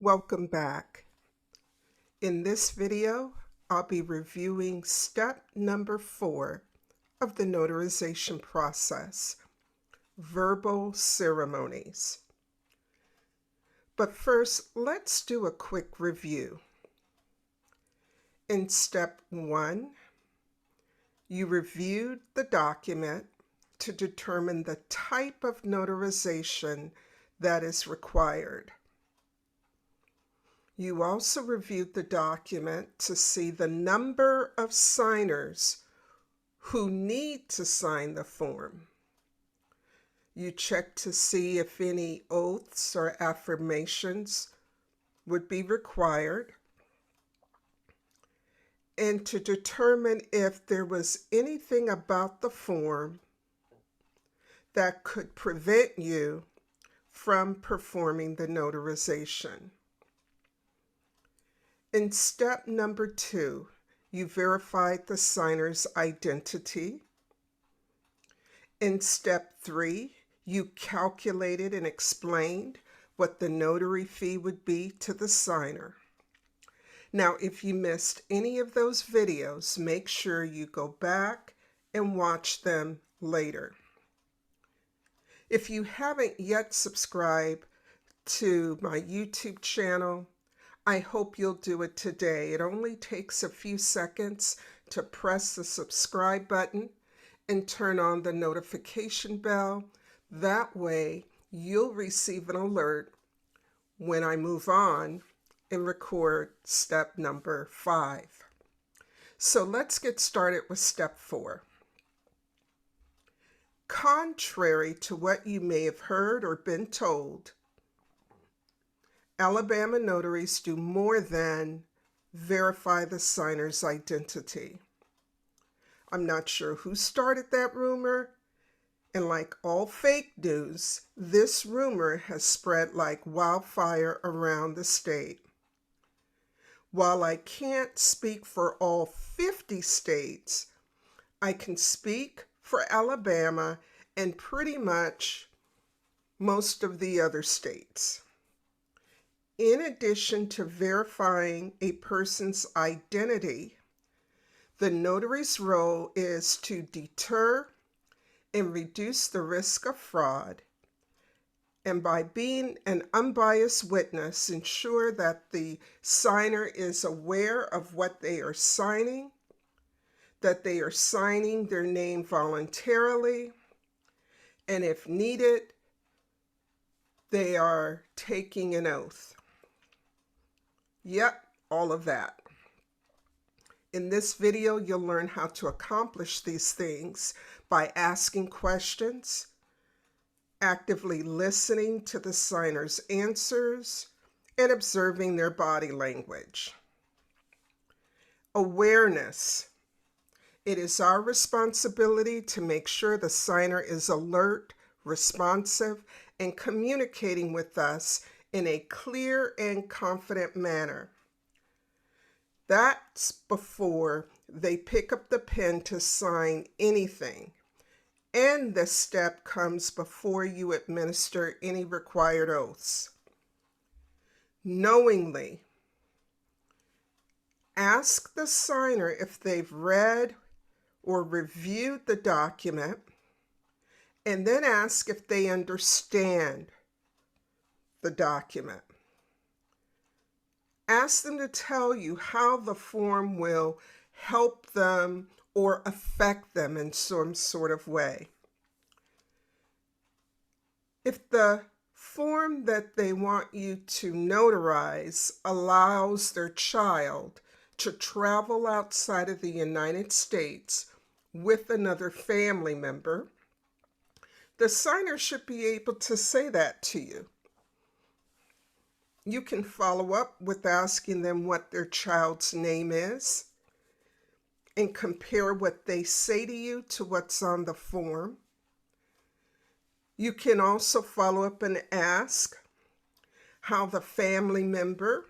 Welcome back. In this video, I'll be reviewing step number 4 of the notarization process, verbal ceremonies. But first, let's do a quick review. In step 1, you reviewed the document to determine the type of notarization that is required. You also reviewed the document to see the number of signers who need to sign the form. You checked to see if any oaths or affirmations would be required, and to determine if there was anything about the form that could prevent you from performing the notarization. In step number 2, you verified the signer's identity. In step 3, you calculated and explained what the notary fee would be to the signer. Now, if you missed any of those videos, make sure you go back and watch them later. If you haven't yet subscribed to my YouTube channel, I hope you'll do it today. It only takes a few seconds to press the subscribe button and turn on the notification bell. That way, you'll receive an alert when I move on and record step number 5. So let's get started with step 4. Contrary to what you may have heard or been told, Alabama notaries do more than verify the signer's identity. I'm not sure who started that rumor, and like all fake news, this rumor has spread like wildfire around the state. While I can't speak for all 50 states, I can speak for Alabama and pretty much most of the other states. In addition to verifying a person's identity, the notary's role is to deter and reduce the risk of fraud, and by being an unbiased witness, ensure that the signer is aware of what they are signing, that they are signing their name voluntarily, and if needed, they are taking an oath. Yep, all of that. In this video, you'll learn how to accomplish these things by asking questions, actively listening to the signer's answers, and observing their body language. Awareness. It is our responsibility to make sure the signer is alert, responsive, and communicating with us in a clear and confident manner. That's before they pick up the pen to sign anything. And this step comes before you administer any required oaths. Knowingly, ask the signer if they've read or reviewed the document, and then ask if they understand the document. Ask them to tell you how the form will help them or affect them in some sort of way. If the form that they want you to notarize allows their child to travel outside of the United States with another family member, the signer should be able to say that to you. You can follow up with asking them what their child's name is and compare what they say to you to what's on the form. You can also follow up and ask how the family member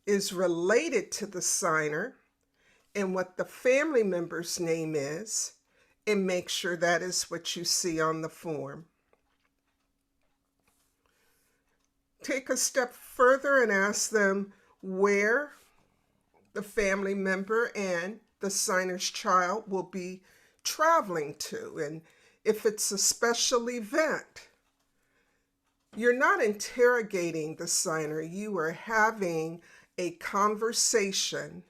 is related to the signer and what the family member's name is, and make sure that is what you see on the form. take a step further and ask them where the family member and the signer's child will be traveling to, and if it's a special event. You're not interrogating the signer, you are having a conversation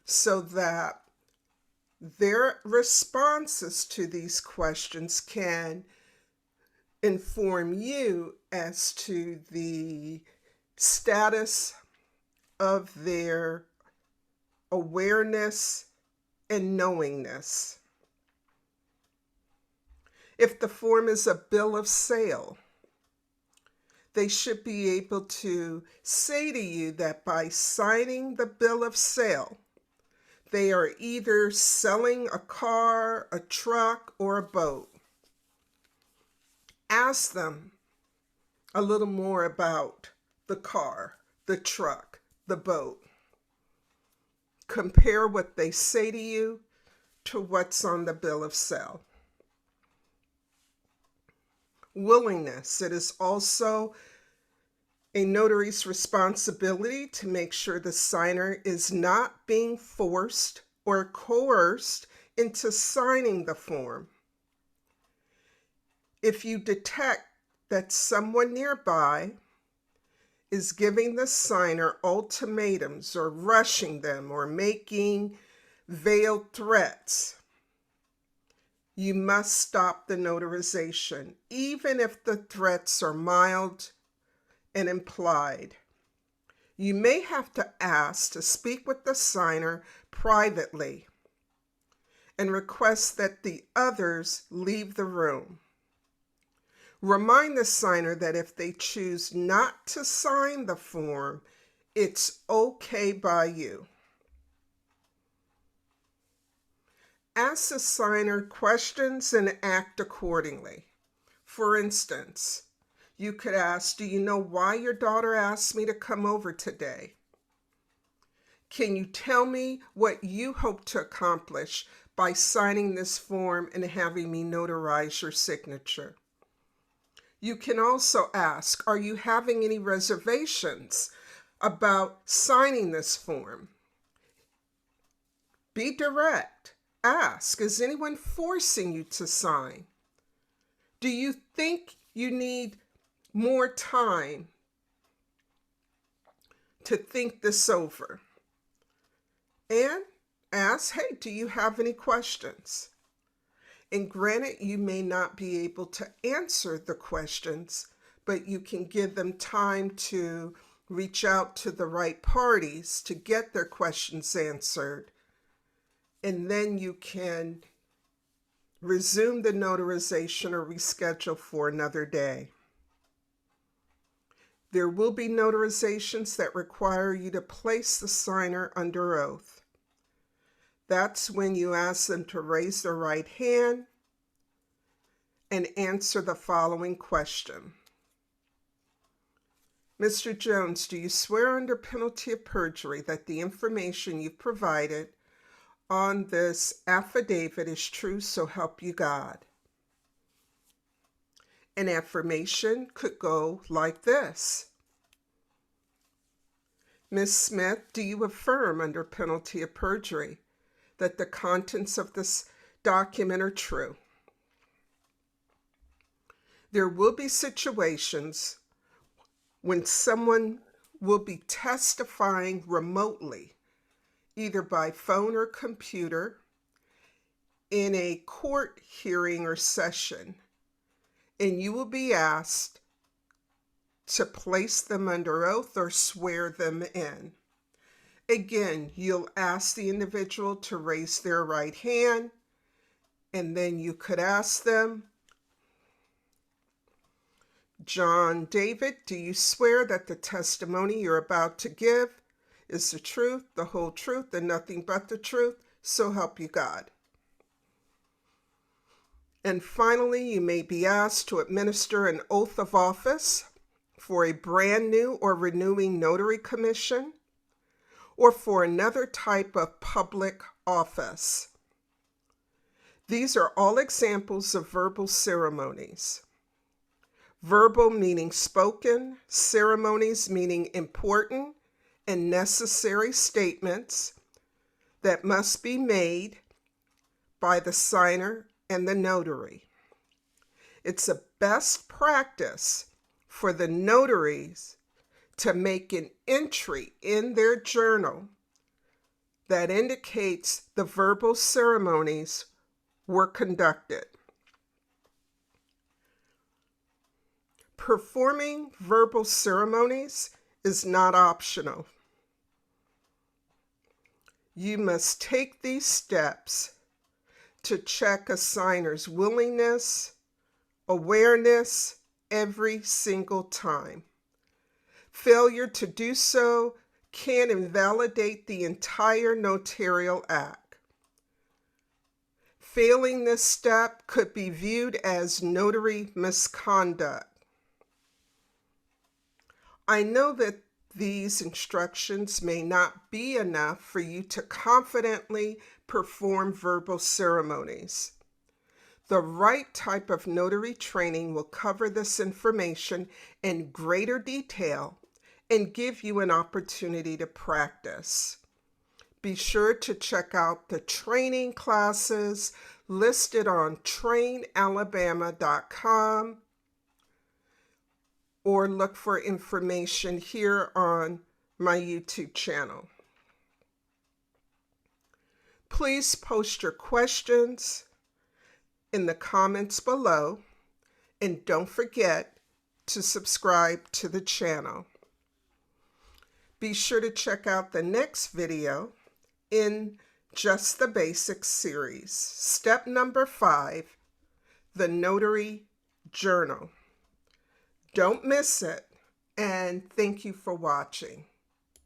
so that their responses to these questions can inform you as to the status of their awareness and knowingness. If the form is a bill of sale, they should be able to say to you that by signing the bill of sale, they are either selling a car, a truck, or a boat. Ask them a little more about the car, the truck, the boat. Compare what they say to you to what's on the bill of sale. Willingness. It is also a notary's responsibility to make sure the signer is not being forced or coerced into signing the form. If you detect that someone nearby is giving the signer ultimatums or rushing them or making veiled threats, you must stop the notarization, even if the threats are mild and implied. You may have to ask to speak with the signer privately and request that the others leave the room. Remind the signer that if they choose not to sign the form, it's okay by you. Ask the signer questions and act accordingly. For instance, you could ask, do you know why your daughter asked me to come over today? Can you tell me what you hope to accomplish by signing this form and having me notarize your signature? You can also ask, are you having any reservations about signing this form? Be direct. Ask, is anyone forcing you to sign? Do you think you need more time to think this over? And ask, hey, do you have any questions? And granted, you may not be able to answer the questions, but you can give them time to reach out to the right parties to get their questions answered. And then you can resume the notarization or reschedule for another day. There will be notarizations that require you to place the signer under oath. That's when you ask them to raise their right hand and answer the following question. Mr. Jones, do you swear under penalty of perjury that the information you've provided on this affidavit is true, so help you God? An affirmation could go like this. Ms. Smith, do you affirm under penalty of perjury that the contents of this document are true? There will be situations when someone will be testifying remotely, either by phone or computer, in a court hearing or session, and you will be asked to place them under oath or swear them in. Again, you'll ask the individual to raise their right hand, and then you could ask them, John David, do you swear that the testimony you're about to give is the truth, the whole truth, and nothing but the truth, so help you God? And finally, you may be asked to administer an oath of office for a brand new or renewing notary commission or for another type of public office. These are all examples of verbal ceremonies. verbal meaning spoken, ceremonies meaning important and necessary statements that must be made by the signer and the notary. It's a best practice for the notaries to make an entry in their journal that indicates the verbal ceremonies were conducted. Performing verbal ceremonies is not optional. You must take these steps to check a signer's willingness, awareness every single time. Failure to do so can invalidate the entire notarial act. Failing this step could be viewed as notary misconduct. I know that these instructions may not be enough for you to confidently perform verbal ceremonies. The right type of notary training will cover this information in greater detail and give you an opportunity to practice. Be sure to check out the training classes listed on trainalabama.com or look for information here on my YouTube channel. Please post your questions in the comments below, and don't forget to subscribe to the channel. Be sure to check out the next video in Just the Basics series, step number 5, the Notary Journal. Don't miss it, and thank you for watching.